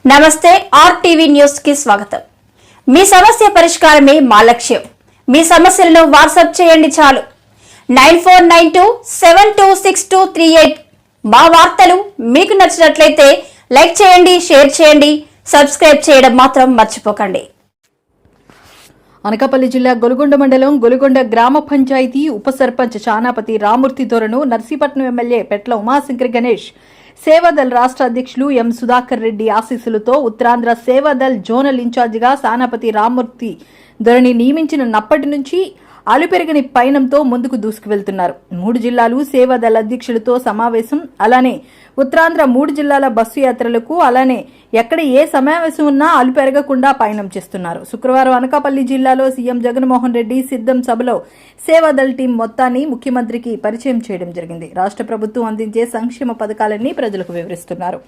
నమస్తే RTV news కి స్వాగతం. మీ సమస్య పరిష్కారమే మా లక్ష్యం. మీ సమస్యలను వాట్సాప్ చేయండి చాలు. 9492726238. మా వార్తలు మీకు నచ్చినట్లయితే లైక్ చేయండి, షేర్ చేయండి, సబ్స్క్రైబ్ చేయడం మాత్రం మర్చిపోకండి. అనకాపల్లి జిల్లా గొలుగొండ మండలం గొలుగొండ గ్రామ పంచాయతీ ఉప సర్పంచ్ చానాపతి రామూర్తి దొరను నర్సీపట్నం ఎమ్మెల్యే పెట్ల ఉమాశంకర్ గణేష్, సేవాదల్ రాష్ట్ర అధ్యక్షులు ఎం సుధాకర్ రెడ్డి ఆశీస్సులతో ఉత్తరాంధ్ర సేవాదల్ జోనల్ ఇన్ఛార్జిగా సానాపతి రామూర్తి దొరని నియమించినప్పటి నుంచి అలుపెరగని పయనంతో ముందుకు దూసుకువెళ్తున్నారు. 3 జిల్లాలు సేవాదల్ అధ్యక్షులతో సమావేశం, అలానే ఉత్తరాంధ్ర 3 జిల్లాల బస్సు యాత్రలకు, అలానే ఎక్కడ ఏ సమావేశం ఉన్నా అలుపెరగకుండా పయనం చేస్తున్నారు. శుక్రవారం అనకాపల్లి జిల్లాలో సీఎం జగన్మోహన్ రెడ్డి సిద్ధం సభలో సేవాదల్ టీం మొత్తాన్ని ముఖ్యమంత్రికి పరిచయం చేయడం జరిగింది. రాష్ట్ర ప్రభుత్వం అందించే సంక్షేమ పథకాలన్నీ ప్రజలకు వివరిస్తున్నారు.